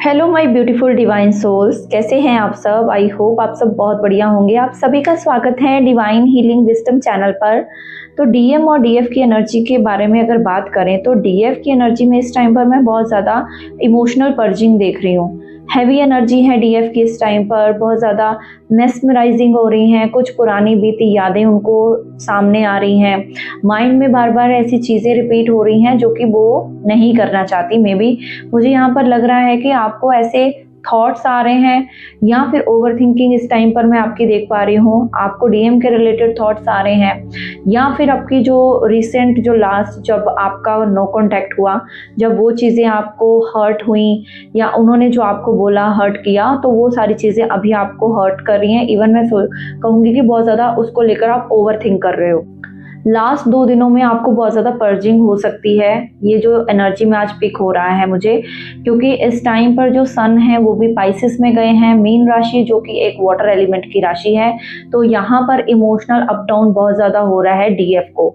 Hello my beautiful divine souls, कैसे हैं आप सब। आई होप आप सब बहुत बढ़िया होंगे। आप सभी का स्वागत है डिवाइन हीलिंग विजडम चैनल पर। तो डीएम और डीएफ की एनर्जी के बारे में अगर बात करें तो डीएफ की एनर्जी में इस टाइम पर मैं बहुत ज़्यादा इमोशनल पर्जिंग देख रही हूँ। हैवी एनर्जी है डीएफ की इस टाइम पर, बहुत ज़्यादा मेस्मराइजिंग हो रही हैं। कुछ पुरानी बीती यादें उनको सामने आ रही हैं। माइंड में बार बार ऐसी चीज़ें रिपीट हो रही हैं जो कि वो नहीं करना चाहती। मे बी मुझे यहाँ पर लग रहा है कि आपको ऐसे थॉट्स आ रहे हैं या फिर ओवर थिंकिंग इस टाइम पर मैं आपकी देख पा रही हूँ। आपको डीएम के रिलेटेड थॉट्स आ रहे हैं या फिर आपकी जो रिसेंट जो लास्ट जब आपका नो कांटेक्ट हुआ, जब वो चीज़ें आपको हर्ट हुई या उन्होंने जो आपको बोला हर्ट किया, तो वो सारी चीज़ें अभी आपको हर्ट कर रही हैं। इवन मैं कहूँगी कि बहुत ज़्यादा उसको लेकर आप ओवर थिंक कर रहे हो। लास्ट 2 दिनों में आपको बहुत ज़्यादा पर्जिंग हो सकती है। ये जो एनर्जी में आज पिक हो रहा है मुझे, क्योंकि इस टाइम पर जो सन है वो भी पाइसिस में गए हैं, मीन राशि जो कि एक वाटर एलिमेंट की राशि है। तो यहाँ पर इमोशनल अप डाउन बहुत ज़्यादा हो रहा है डीएफ को।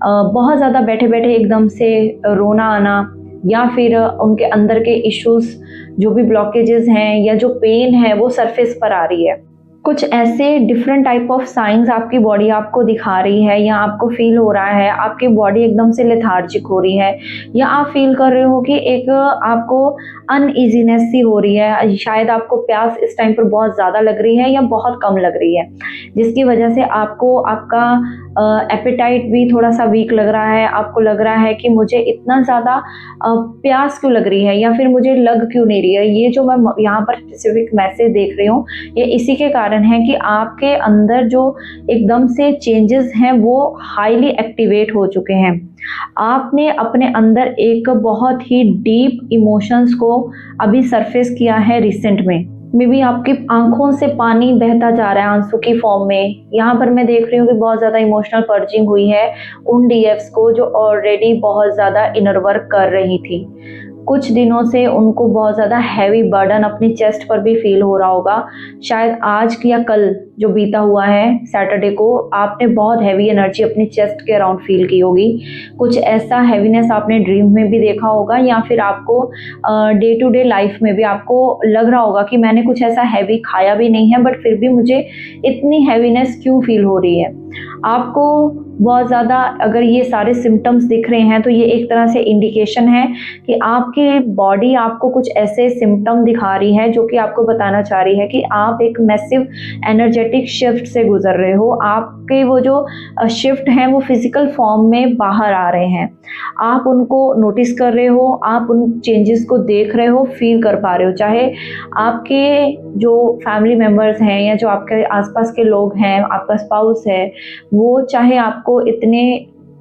बहुत ज़्यादा बैठे बैठे एकदम से रोना आना या फिर उनके अंदर के इश्यूज जो भी ब्लॉकेजेस हैं या जो पेन है वो सरफेस पर आ रही है। कुछ ऐसे डिफरेंट टाइप ऑफ साइंस आपकी बॉडी आपको दिखा रही है या आपको फील हो रहा है आपकी बॉडी एकदम से लेथार्जिक हो रही है, या आप फील कर रहे हो कि एक आपको अनईजीनेस सी हो रही है। शायद आपको प्यास इस टाइम पर बहुत ज़्यादा लग रही है या बहुत कम लग रही है, जिसकी वजह से आपको आपका एपेटाइट भी थोड़ा सा वीक लग रहा है। आपको लग रहा है कि मुझे इतना ज़्यादा प्यास क्यों लग रही है या फिर मुझे लग क्यों नहीं रही है। ये जो मैं यहाँ पर स्पेसिफिक मैसेज देख रही हूँ ये इसी के कारण है कि आपके अंदर जो एकदम से चेंजेस हैं वो हाईली एक्टिवेट हो चुके हैं। आपने अपने अंदर एक बहुत ही डीप इमोशंस को अभी सरफेस किया है रिसेंट में। मे बी आपकी आंखों से पानी बहता जा रहा है आंसू की फॉर्म में। यहाँ पर मैं देख रही हूँ कि बहुत ज़्यादा इमोशनल पर्जिंग हुई है उन डीएफ्स को जो ऑलरेडी बहुत ज़्यादा इनर वर्क कर रही थी। कुछ दिनों से उनको बहुत ज़्यादा हैवी बर्डन अपनी चेस्ट पर भी फील हो रहा होगा। शायद आज या कल जो बीता हुआ है सैटरडे को, आपने बहुत हैवी एनर्जी अपनी चेस्ट के अराउंड फील की होगी। कुछ ऐसा हैवीनेस आपने ड्रीम में भी देखा होगा या फिर आपको डे टू डे लाइफ में भी आपको लग रहा होगा कि मैंने कुछ ऐसा हैवी खाया भी नहीं है बट फिर भी मुझे इतनी हैवीनेस क्यों फील हो रही है। आपको बहुत ज़्यादा अगर ये सारे सिम्टम्स दिख रहे हैं तो ये एक तरह से इंडिकेशन है कि आपकी बॉडी आपको कुछ ऐसे सिम्टम दिखा रही है जो कि आपको बताना चाह रही है कि आप एक मैसिव एनर्जेटिक शिफ्ट से गुजर रहे हो। आपके वो जो शिफ्ट हैं वो फिजिकल फॉर्म में बाहर आ रहे हैं। आप उनको नोटिस कर रहे हो, आप उन चेंजेस को देख रहे हो, फील कर पा रहे हो। चाहे आपके जो फैमिली मेम्बर्स हैं या जो आपके आसपास के लोग हैं, आपका स्पाउस है, वो चाहे आपको इतने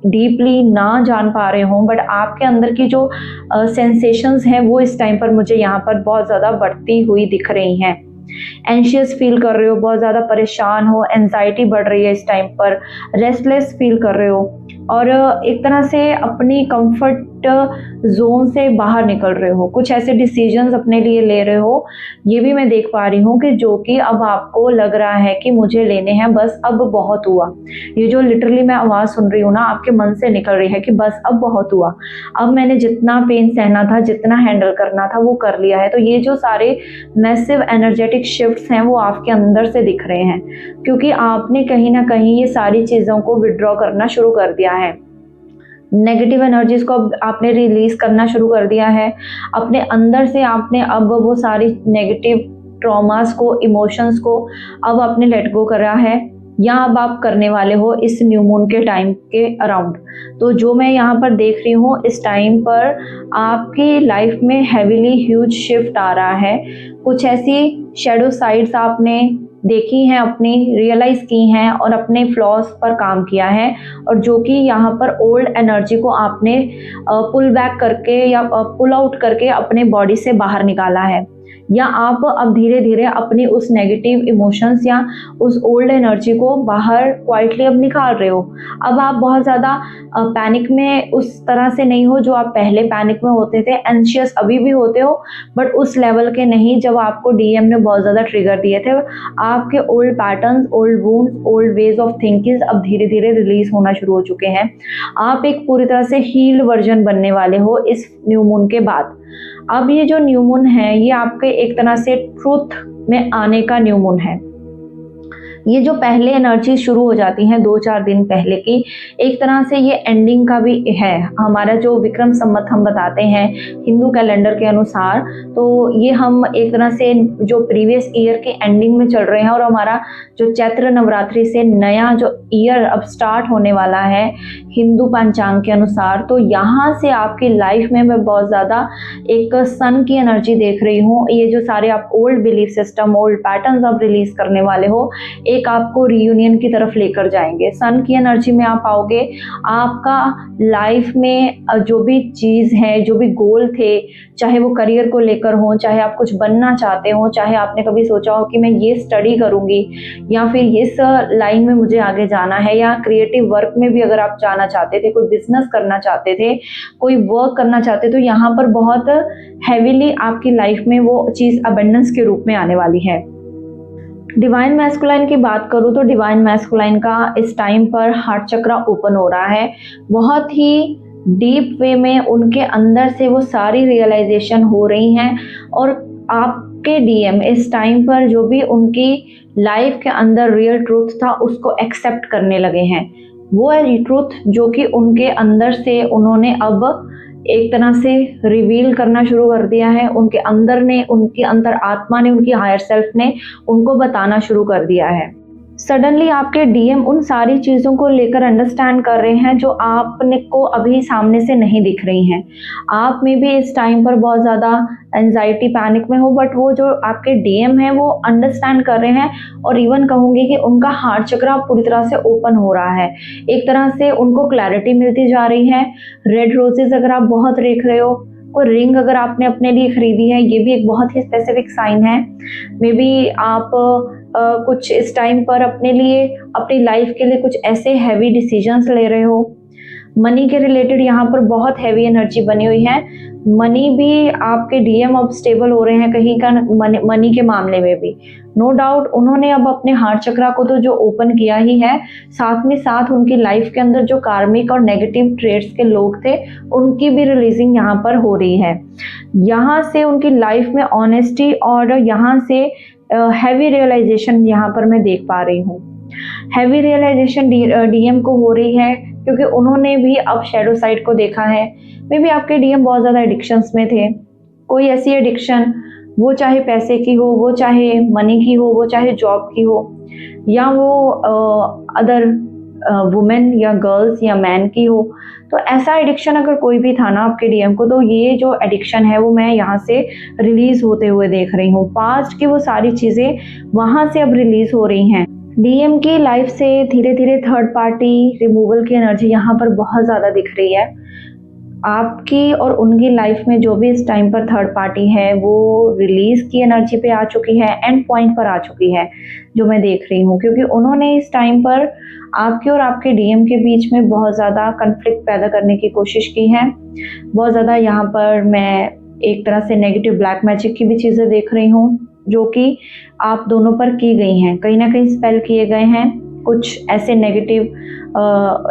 डीपली ना जान पा रहे हों बट आपके अंदर की जो सेंसेशंस हैं वो इस टाइम पर मुझे यहाँ पर बहुत ज़्यादा बढ़ती हुई दिख रही हैं। एंशियस फील कर रहे हो, बहुत ज़्यादा परेशान हो, एंजाइटी बढ़ रही है इस टाइम पर, रेस्टलेस फील कर रहे हो और एक तरह से अपनी कंफर्ट जोन से बाहर निकल रहे हो। कुछ ऐसे डिसीजंस अपने लिए ले रहे हो, ये भी मैं देख पा रही हूँ कि जो कि अब आपको लग रहा है कि मुझे लेने हैं, बस अब बहुत हुआ। ये जो लिटरली मैं आवाज़ सुन रही हूँ ना आपके मन से निकल रही है कि बस अब बहुत हुआ, अब मैंने जितना पेन सहना था, जितना हैंडल करना था वो कर लिया है। तो ये जो सारे मैसिव एनर्जेटिक शिफ्ट्स हैं वो आपके अंदर से दिख रहे हैं क्योंकि आपने कहीं ना कहीं ये सारी चीज़ों को विड्रॉ करना शुरू कर दिया है। नेगेटिव एनर्जीज को अब आपने रिलीज करना शुरू कर दिया है अपने अंदर से। आपने अब वो सारी नेगेटिव ट्रॉमास को, इमोशंस को अब आपने लेट गो करा है या अब आप करने वाले हो इस न्यू मून के टाइम के अराउंड। तो जो मैं यहाँ पर देख रही हूँ इस टाइम पर आपकी लाइफ में हैवीली ह्यूज शिफ्ट आ रहा है। कुछ ऐसी शेडो साइड्स आपने देखी हैं, अपनी रियलाइज की हैं और अपने फ्लॉज पर काम किया है और जो कि यहाँ पर ओल्ड एनर्जी को आपने पुल बैक करके या पुल आउट करके अपने बॉडी से बाहर निकाला है, या आप अब धीरे धीरे अपनी उस नेगेटिव इमोशंस या उस ओल्ड एनर्जी को बाहर क्वाइटली अब निकाल रहे हो। अब आप बहुत ज़्यादा पैनिक में उस तरह से नहीं हो जो आप पहले पैनिक में होते थे। एंशियस अभी भी होते हो बट उस लेवल के नहीं जब आपको डीएम ने बहुत ज़्यादा ट्रिगर दिए थे। आपके old patterns, old wounds, old ways of thinking अब धीरे धीरे रिलीज होना शुरू हो चुके हैं। आप एक पूरी तरह से हील्ड वर्जन बनने वाले हो इस न्यू मून के बाद। अब ये जो न्यू मून है ये आपके एक तरह से ट्रुथ में आने का न्यू मून है। ये जो पहले एनर्जी शुरू हो जाती हैं 2-4 दिन पहले की, एक तरह से ये एंडिंग का भी है। हमारा जो विक्रम संवत हम बताते हैं हिंदू कैलेंडर के अनुसार, तो ये हम एक तरह से जो प्रीवियस ईयर के एंडिंग में चल रहे हैं और हमारा जो चैत्र नवरात्रि से नया जो ईयर अब स्टार्ट होने वाला है हिंदू पंचांग के अनुसार, तो यहाँ से आपकी लाइफ में मैं बहुत ज़्यादा एक सन की एनर्जी देख रही हूँ। ये जो सारे आप old belief system, old patterns आप रिलीज करने वाले हो, एक आपको रियूनियन की तरफ लेकर जाएंगे। सन की एनर्जी में आप आओगे, आपका लाइफ में जो भी चीज़ है, जो भी गोल थे, चाहे वो करियर को लेकर हो, चाहे आप कुछ बनना चाहते हो, चाहे आपने कभी सोचा हो कि मैं ये स्टडी करूँगी या फिर इस लाइन में मुझे आगे जाना है, या क्रिएटिव वर्क में भी अगर आप जाना चाहते थे, कोई बिजनेस करना चाहते थे, कोई वर्क करना चाहते, तो यहाँ पर बहुत हैवीली आपकी लाइफ में वो चीज़ अबंडेंस के रूप में आने वाली है। डिवाइन मैस्कुलाइन की बात करूँ तो डिवाइन मैस्कुलाइन का इस टाइम पर हार्ट चक्रा ओपन हो रहा है। बहुत ही डीप वे में उनके अंदर से वो सारी रियलाइजेशन हो रही हैं और आपके डीएम इस टाइम पर जो भी उनकी लाइफ के अंदर रियल ट्रूथ था उसको एक्सेप्ट करने लगे हैं। वो है ट्रूथ जो कि उनके अंदर से उन्होंने अब एक तरह से रिवील करना शुरू कर दिया है। उनके अंदर ने, उनकी अंतर आत्मा ने, उनकी हायर सेल्फ ने उनको बताना शुरू कर दिया है। सडनली आपके डीएम उन सारी चीज़ों को लेकर अंडरस्टैंड कर रहे हैं जो आपने को अभी सामने से नहीं दिख रही हैं। आप में भी इस टाइम पर बहुत ज़्यादा एंजाइटी, पैनिक में हो, बट वो जो आपके डीएम है वो अंडरस्टैंड कर रहे हैं और इवन कहूँगी कि उनका हार्ट चक्रा पूरी तरह से ओपन हो रहा है। एक तरह से उनको क्लैरिटी मिलती जा रही है। रेड रोजेज अगर आप बहुत देख रहे हो, कोई रिंग अगर आपने अपने लिए खरीदी है, ये भी एक बहुत ही स्पेसिफिक साइन है। मे बी आप कुछ इस टाइम पर अपने लिए, अपनी लाइफ के लिए कुछ ऐसे हैवी डिसीजंस ले रहे हो। मनी के रिलेटेड यहाँ पर बहुत हैवी एनर्जी बनी हुई है। मनी भी आपके डीएम अब स्टेबल हो रहे हैं कहीं का, मनी के मामले में भी नो डाउट उन्होंने अब अपने हार्ट चक्रा को तो जो ओपन किया ही है, साथ में साथ उनकी लाइफ के अंदर जो कार्मिक और नेगेटिव ट्रेड्स के लोग थे उनकी भी रिलीजिंग यहाँ पर हो रही है। यहाँ से उनकी लाइफ में ऑनेस्टी और यहाँ से हैवी रियलाइजेशन यहाँ पर मैं देख पा रही हूँ। हैवी रियलाइजेशन डीएम को हो रही है क्योंकि उन्होंने भी अब शैडो साइड को देखा है। मे बी आपके डीएम बहुत ज़्यादा एडिक्शंस में थे। कोई ऐसी एडिक्शन, वो चाहे पैसे की हो, वो चाहे मनी की हो, वो चाहे जॉब की हो, या वो अदर वुमेन या गर्ल्स या मैन की हो, तो ऐसा एडिक्शन अगर कोई भी था ना आपके डीएम को, तो ये जो एडिक्शन है वो मैं यहाँ से रिलीज होते हुए देख रही हूँ। पास्ट की वो सारी चीज़ें वहाँ से अब रिलीज हो रही हैं। डीएम की लाइफ से धीरे धीरे थर्ड पार्टी रिमूवल की एनर्जी यहाँ पर बहुत ज़्यादा दिख रही है। आपकी और उनकी लाइफ में जो भी इस टाइम पर थर्ड पार्टी है वो रिलीज की एनर्जी पे आ चुकी है, एंड पॉइंट पर आ चुकी है जो मैं देख रही हूँ, क्योंकि उन्होंने इस टाइम पर आपके और आपके डीएम के बीच में बहुत ज़्यादा कन्फ्लिक्ट पैदा करने की कोशिश की है। बहुत ज़्यादा यहाँ पर मैं एक तरह से नेगेटिव ब्लैक मैजिक की भी चीज़ें देख रही हूँ जो कि आप दोनों पर की गई हैं। कहीं ना कहीं स्पेल किए गए हैं कुछ ऐसे नेगेटिव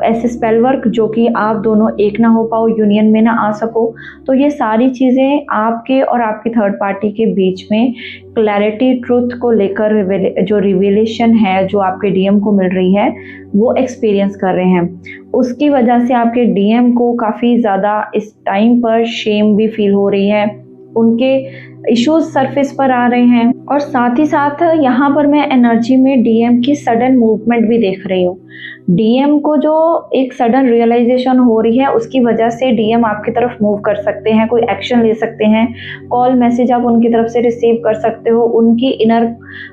ऐसे स्पेल वर्क जो कि आप दोनों एक ना हो पाओ, यूनियन में ना आ सको। तो ये सारी चीज़ें आपके और आपकी थर्ड पार्टी के बीच में क्लैरिटी, ट्रूथ को लेकर जो रिवीलेशन है जो आपके डीएम को मिल रही है वो एक्सपीरियंस कर रहे हैं। उसकी वजह से आपके डीएम को काफ़ी ज़्यादा इस टाइम पर शेम भी फील हो रही है। उनके इश्यूज सरफेस पर आ रहे हैं और साथ ही साथ यहाँ पर मैं एनर्जी में डीएम की सडन मूवमेंट भी देख रही हूँ। डीएम को जो एक सडन रियलाइजेशन हो रही है उसकी वजह से डीएम आपकी तरफ मूव कर सकते हैं, कोई एक्शन ले सकते हैं, कॉल मैसेज आप उनकी तरफ से रिसीव कर सकते हो। उनकी इनर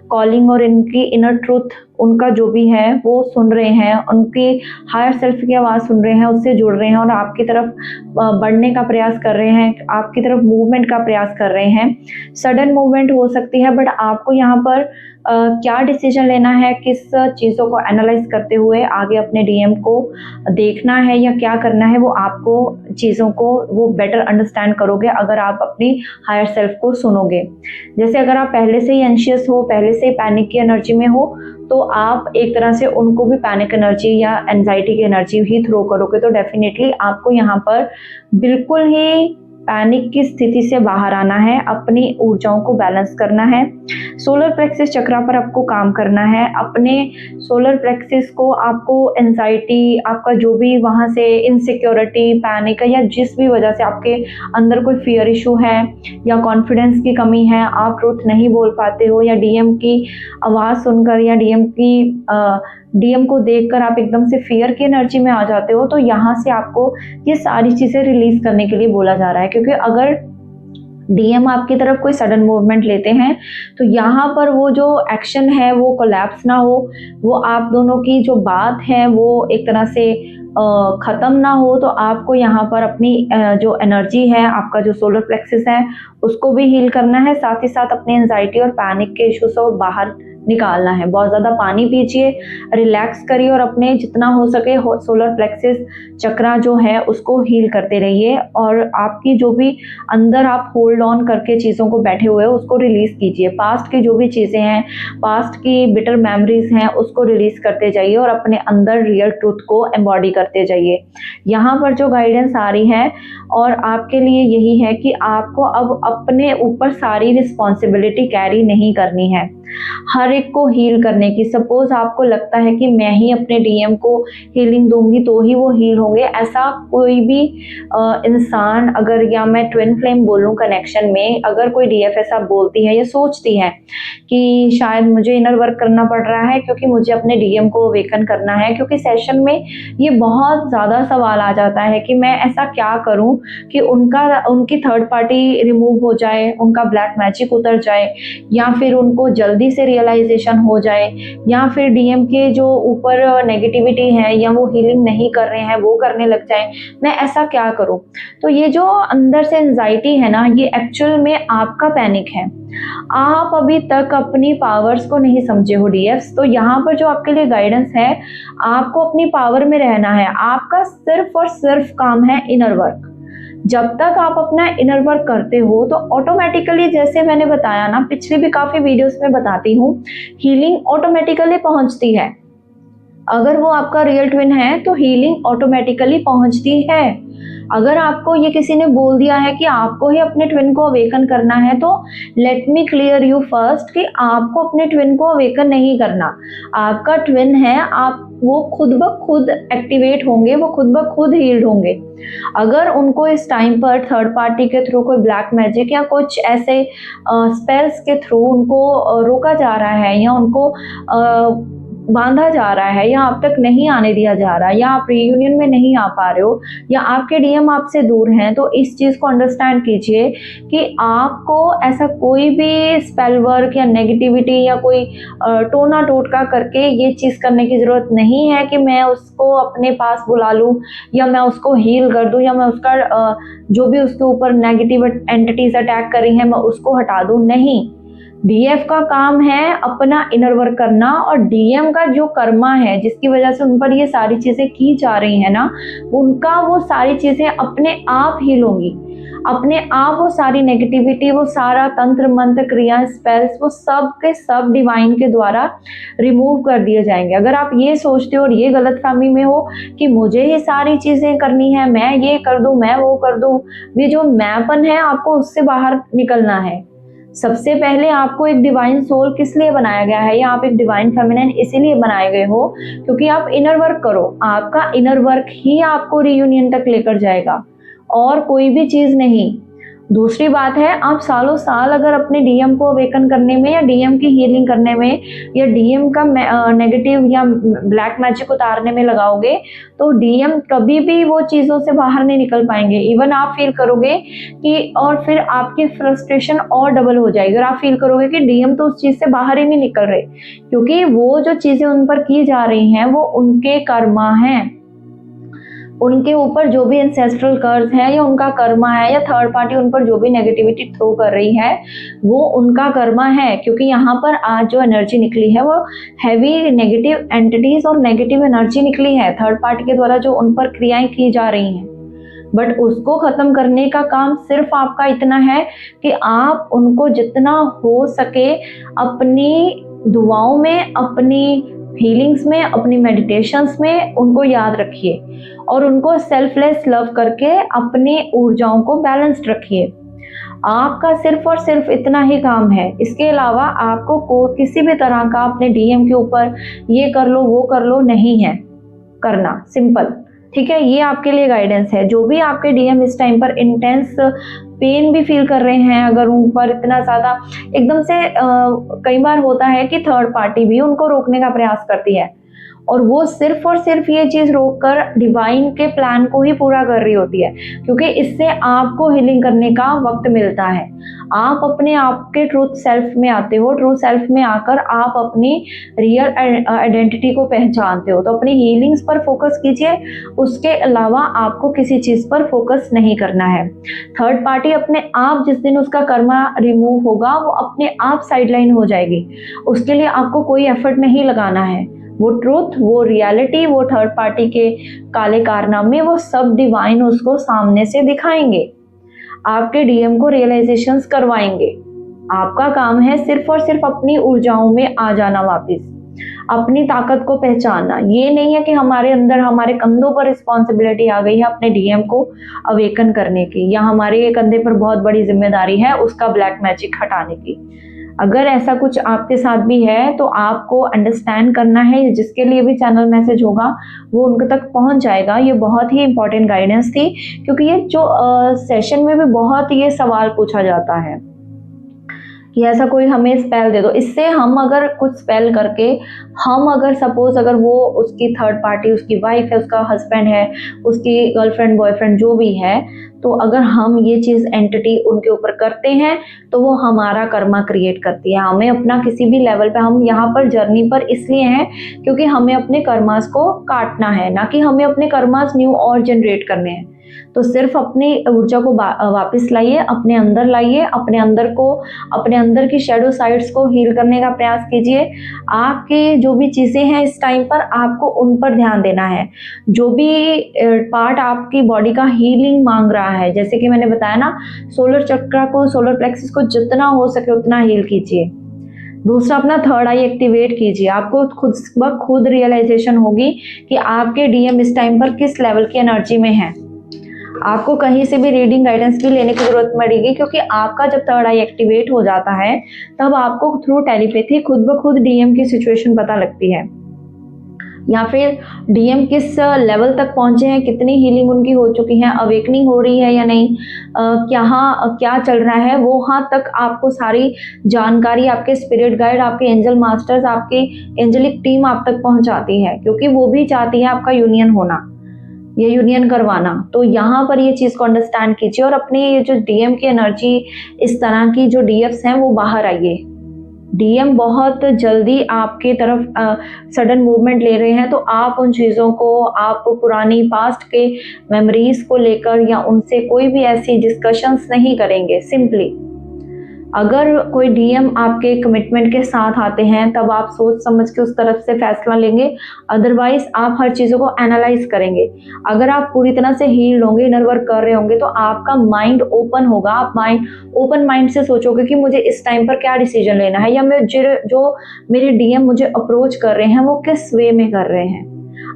कॉलिंग और इनकी इनर ट्रूथ, उनका जो भी है वो सुन रहे हैं, उनकी हायर सेल्फ की आवाज़ सुन रहे हैं, उससे जुड़ रहे हैं और आपकी तरफ बढ़ने का प्रयास कर रहे हैं, आपकी तरफ मूवमेंट का प्रयास कर रहे हैं। सडन मूवमेंट हो सकती है, बट आपको यहाँ पर क्या डिसीजन लेना है, किस चीज़ों को एनालाइज करते हुए आगे अपने डीएम को देखना है या क्या करना है, वो आपको चीज़ों को वो बेटर अंडरस्टैंड करोगे अगर आप अपनी हायर सेल्फ को सुनोगे। जैसे अगर आप पहले से ही एंशियस हो, पहले से ही पैनिक की एनर्जी में हो, तो आप एक तरह से उनको भी पैनिक एनर्जी या एंजाइटी की एनर्जी ही थ्रो करोगे, तो डेफिनेटली आपको यहाँ पर बिल्कुल ही पैनिक की स्थिति से बाहर आना है, अपनी ऊर्जाओं को बैलेंस करना है। सोलर प्लेक्सिस चक्रा पर आपको काम करना है। अपने सोलर प्लेक्सिस को आपको एंजाइटी, आपका जो भी वहाँ से इनसिक्योरिटी, पैनिक या जिस भी वजह से आपके अंदर कोई फियर इशू है या कॉन्फिडेंस की कमी है, आप ट्रुथ नहीं बोल पाते हो, या डीएम की आवाज़ सुनकर या डीएम को देखकर आप एकदम से फियर की एनर्जी में आ जाते हो, तो यहाँ से आपको ये सारी चीज़ें रिलीज करने के लिए बोला जा रहा है। क्योंकि अगर डीएम आपकी तरफ कोई सडन मूवमेंट लेते हैं तो यहाँ पर वो जो एक्शन है वो कोलैप्स ना हो, वो आप दोनों की जो बात है वो एक तरह से ख़त्म ना हो, तो आपको यहाँ पर अपनी जो एनर्जी है, आपका जो सोलर प्लेक्सिस है उसको भी हील करना है। साथ ही साथ अपने एंजाइटी और पैनिक के इशू से बाहर निकालना है। बहुत ज़्यादा पानी पीजिए, रिलैक्स करिए और अपने जितना हो सके सोलर प्लेक्सिस चक्रा जो है उसको हील करते रहिए। और आपकी जो भी अंदर आप होल्ड ऑन करके चीज़ों को बैठे हुए हो उसको रिलीज़ कीजिए। पास्ट की जो भी चीज़ें हैं, पास्ट की बिटर मेमोरीज हैं, उसको रिलीज़ करते जाइए और अपने अंदर रियल ट्रूथ को एम्बॉडी करते जाइए। यहाँ पर जो गाइडेंस आ रही है और आपके लिए यही है कि आपको अब अपने ऊपर सारी रिस्पॉन्सिबिलिटी कैरी नहीं करनी है, हर एक को हील करने की। सपोज आपको लगता है कि मैं ही अपने डीएम को हीलिंग दूंगी तो ही वो हील होंगे, ऐसा कोई भी इंसान, अगर या मैं ट्विन फ्लेम बोलूं कनेक्शन में, अगर कोई डीएफ ऐसा बोलती है या सोचती है कि शायद मुझे इनर वर्क करना पड़ रहा है क्योंकि मुझे अपने डीएम को अवेकन करना है, क्योंकि सेशन में ये बहुत ज़्यादा सवाल आ जाता है कि मैं ऐसा क्या करूं कि उनकी थर्ड पार्टी रिमूव हो जाए, उनका ब्लैक मैजिक उतर जाए, या फिर उनको जल्दी से रियलाइजेशन हो जाए, या फिर डीएम के जो ऊपर नेगेटिविटी है या वो हीलिंग नहीं कर रहे हैं वो करने लग जाए, मैं ऐसा क्या करूं। तो ये जो अंदर से एंजाइटी है ना, ये एक्चुअल में आपका पैनिक है। आप अभी तक अपनी पावर्स को नहीं समझे हो डीएफ्स। तो यहाँ पर जो आपके लिए गाइडेंस है, आपको अपनी पावर में रहना है। आपका सिर्फ और सिर्फ काम है इनर वर्क। जब तक आप अपना इनर वर्क करते हो तो ऑटोमेटिकली, जैसे मैंने बताया ना, पिछले भी काफ़ी वीडियोस में बताती हूँ, हीलिंग ऑटोमेटिकली पहुँचती है। अगर वो आपका रियल ट्विन है तो हीलिंग ऑटोमेटिकली पहुँचती है। अगर आपको ये किसी ने बोल दिया है कि आपको ही अपने ट्विन को अवेकन करना है, तो let me clear you first कि आपको अपने ट्विन को अवेकन नहीं करना। आपका ट्विन है, आप वो खुद ब खुद एक्टिवेट होंगे, वो खुद ब खुद हील्ड होंगे। अगर उनको इस टाइम पर थर्ड पार्टी के थ्रू कोई ब्लैक मैजिक या कुछ ऐसे स्पेल्स के थ्रू उनको रोका जा रहा है या उनको बांधा जा रहा है या आप तक नहीं आने दिया जा रहा है या आप रीयूनियन में नहीं आ पा रहे हो या आपके डीएम आपसे दूर हैं, तो इस चीज़ को अंडरस्टैंड कीजिए कि आपको ऐसा कोई भी स्पेल वर्क या नेगेटिविटी या कोई टोना टोटका करके ये चीज़ करने की ज़रूरत नहीं है कि मैं उसको अपने पास बुला लूँ या मैं उसको हील कर दूँ या मैं उसका जो भी उसके ऊपर नेगेटिव एंटिटीज अटैक कर रही हैं मैं उसको हटा दूँ। नहीं, डीएफ का काम है अपना इनर वर्क करना, और डीएम का जो कर्मा है जिसकी वजह से उन पर ये सारी चीज़ें की जा रही हैं ना, उनका वो सारी चीज़ें अपने आप हील होंगी। अपने आप वो सारी नेगेटिविटी, वो सारा तंत्र मंत्र क्रिया स्पेल्स, वो सब के सब डिवाइन के द्वारा रिमूव कर दिए जाएंगे। अगर आप ये सोचते हो और ये गलतफहमी में हो कि मुझे ये सारी चीज़ें करनी है, मैं ये कर दूं, मैं वो कर दूं, ये जो मैंपन है आपको उससे बाहर निकलना है। सबसे पहले आपको एक डिवाइन सोल किस लिए बनाया गया है, या आप एक डिवाइन फेमिनिन इसीलिए बनाए गए हो क्योंकि आप इनर वर्क करो। आपका इनर वर्क ही आपको रीयूनियन तक लेकर जाएगा और कोई भी चीज़ नहीं। दूसरी बात है, आप सालों साल अगर अपने डीएम को अवेकन करने में या डीएम की हीलिंग करने में या डीएम का नेगेटिव या ब्लैक मैजिक उतारने में लगाओगे तो डीएम कभी भी वो चीज़ों से बाहर नहीं निकल पाएंगे। इवन आप फील करोगे कि, और फिर आपकी फ्रस्ट्रेशन और डबल हो जाएगी और आप फील करोगे कि डीएम तो उस चीज़ से बाहर ही नहीं निकल रहे, क्योंकि वो जो चीज़ें उन पर की जा रही हैं वो उनके कर्मा हैं। उनके ऊपर जो भी एंसेस्ट्रल कर्ज है या उनका कर्मा है, या थर्ड पार्टी उन पर जो भी नेगेटिविटी थ्रो कर रही है वो उनका कर्मा है। क्योंकि यहाँ पर आज जो एनर्जी निकली है वो हैवी नेगेटिव एंटिटीज और नेगेटिव एनर्जी निकली है थर्ड पार्टी के द्वारा जो उन पर क्रियाएं की जा रही हैं। बट उसको ख़त्म करने का काम सिर्फ आपका इतना है कि आप उनको जितना हो सके अपनी दुआओं में, अपनी हीलिंग्स में, अपनी मेडिटेशंस में उनको याद रखिए और उनको सेल्फलेस लव करके अपनी ऊर्जाओं को बैलेंस्ड रखिए। आपका सिर्फ और सिर्फ इतना ही काम है। इसके अलावा आपको किसी भी तरह का अपने डीएम के ऊपर ये कर लो वो कर लो नहीं है करना, सिंपल, ठीक है। ये आपके लिए गाइडेंस है। जो भी आपके डीएम इस टाइम पर इंटेंस पेन भी फील कर रहे हैं, अगर उन पर इतना ज़्यादा एकदम से कई बार होता है कि थर्ड पार्टी भी उनको रोकने का प्रयास करती है और वो सिर्फ और सिर्फ ये चीज़ रोककर डिवाइन के प्लान को ही पूरा कर रही होती है, क्योंकि इससे आपको हीलिंग करने का वक्त मिलता है। आप अपने आप के ट्रूथ सेल्फ में आते हो, ट्रू सेल्फ में आकर आप अपनी रियल आइडेंटिटी को पहचानते हो। तो अपनी हीलिंग्स पर फोकस कीजिए, उसके अलावा आपको किसी चीज़ पर फोकस नहीं करना है। थर्ड पार्टी अपने आप जिस दिन उसका कर्मा रिमूव होगा वो अपने आप साइडलाइन हो जाएगी। उसके लिए आपको कोई एफर्ट नहीं लगाना है। वो ट्रूथ, वो रियलिटी, वो थर्ड पार्टी के काले कारनामे, वो सब डिवाइन उसको सामने से दिखाएंगे, आपके डीएम को रियलाइजेशंस करवाएंगे। आपका काम है सिर्फ और सिर्फ अपनी ऊर्जाओं में आ जाना वापस, अपनी ताकत को पहचानना। ये नहीं है कि हमारे अंदर, हमारे कंधों पर रिस्पॉन्सिबिलिटी आ गई है अपने डीएम को अवेकन करने की, या हमारे कंधे पर बहुत बड़ी जिम्मेदारी है उसका ब्लैक मैजिक हटाने की। अगर ऐसा कुछ आपके साथ भी है तो आपको अंडरस्टैंड करना है, जिसके लिए भी चैनल मैसेज होगा वो उनके तक पहुंच जाएगा। ये बहुत ही इंपॉर्टेंट गाइडेंस थी, क्योंकि ये जो सेशन में भी बहुत ये सवाल पूछा जाता है कि ऐसा कोई हमें स्पेल दे दो। इससे हम अगर कुछ स्पेल करके, हम अगर सपोज अगर वो उसकी थर्ड पार्टी, उसकी वाइफ है, उसका हस्बैंड है, उसकी गर्लफ्रेंड बॉयफ्रेंड जो भी है, तो अगर हम ये चीज़ एंटिटी उनके ऊपर करते हैं तो वो हमारा कर्मा क्रिएट करती है। हमें अपना किसी भी लेवल पे, हम यहाँ पर जर्नी पर इसलिए हैं क्योंकि हमें अपने कर्मास को काटना है, ना कि हमें अपने कर्मास न्यू और जनरेट करने हैं। तो सिर्फ अपनी ऊर्जा को वापस लाइए, अपने अंदर लाइए, अपने अंदर को, अपने अंदर की शैडो साइड्स को हील करने का प्रयास कीजिए। आपके जो भी चीज़ें हैं इस टाइम पर आपको उन पर ध्यान देना है। जो भी पार्ट आपकी बॉडी का हीलिंग मांग रहा है, जैसे कि मैंने बताया ना, सोलर चक्र को, सोलर प्लेक्सस को जितना हो सके उतना हील कीजिए। दूसरा, अपना थर्ड आई एक्टिवेट कीजिए। आपको खुद रियलाइजेशन होगी कि आपके डीएम इस टाइम पर किस लेवल की एनर्जी में है। आपको कहीं से भी रीडिंग गाइडेंस भी लेने की जरूरत पड़ेगी, क्योंकि आपका जब थर्ड आई एक्टिवेट हो जाता है तब आपको थ्रू टेलीपैथी खुद ब खुद डीएम की सिचुएशन पता लगती है, या फिर डीएम किस लेवल तक पहुंचे हैं, कितनी हीलिंग उनकी हो चुकी है, अवेकनिंग हो रही है या नहीं, क्या चल रहा है, वो वहाँ तक आपको सारी जानकारी आपके स्पिरिट गाइड, आपके एंजल मास्टर्स, आपकी एंजलिक टीम आप तक पहुंचाती है, क्योंकि वो भी चाहती है आपका यूनियन होना, ये यूनियन करवाना। तो यहाँ पर ये चीज़ को अंडरस्टैंड कीजिए और अपनी ये जो डीएम की एनर्जी, इस तरह की जो डीएफ्स हैं वो बाहर आइए। डीएम बहुत जल्दी आपके तरफ सडन मूवमेंट ले रहे हैं, तो आप उन चीज़ों को, आप पुरानी पास्ट के मेमोरीज को लेकर या उनसे कोई भी ऐसी डिस्कशंस नहीं करेंगे। सिंपली अगर कोई डीएम आपके कमिटमेंट के साथ आते हैं तब आप सोच समझ के उस तरफ से फैसला लेंगे, अदरवाइज आप हर चीज़ों को एनालाइज करेंगे। अगर आप पूरी तरह से हील्ड होंगे, इनर वर्क कर रहे होंगे, तो आपका माइंड ओपन होगा। आप ओपन माइंड से सोचोगे कि मुझे इस टाइम पर क्या डिसीजन लेना है, या जो मेरे डीएम मुझे अप्रोच कर रहे हैं वो किस वे में कर रहे हैं।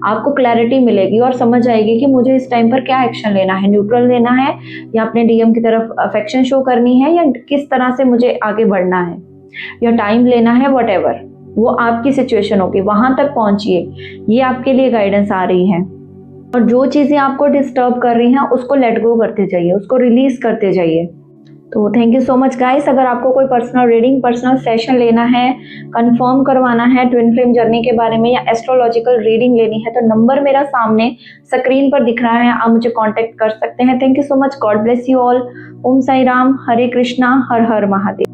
आपको क्लैरिटी मिलेगी और समझ आएगी कि मुझे इस टाइम पर क्या एक्शन लेना है, न्यूट्रल लेना है या अपने डीएम की तरफ अफेक्शन शो करनी है, या किस तरह से मुझे आगे बढ़ना है, या टाइम लेना है, व्हाटएवर वो आपकी सिचुएशन होगी, वहां तक पहुंचिए। ये आपके लिए गाइडेंस आ रही है। और जो चीज़ें आपको डिस्टर्ब कर रही हैं उसको लेट गो करते जाइए, उसको रिलीज करते जाइए। तो thank you so much guys. अगर आपको कोई पर्सनल रीडिंग, पर्सनल सेशन लेना है, कंफर्म करवाना है ट्विन फ्लेम जर्नी के बारे में, या एस्ट्रोलॉजिकल रीडिंग लेनी है, तो नंबर मेरा सामने स्क्रीन पर दिख रहा है, आप मुझे कांटेक्ट कर सकते हैं। Thank you so much. God bless you all. Om Sai Ram, Hare Krishna, Har Har Mahadev.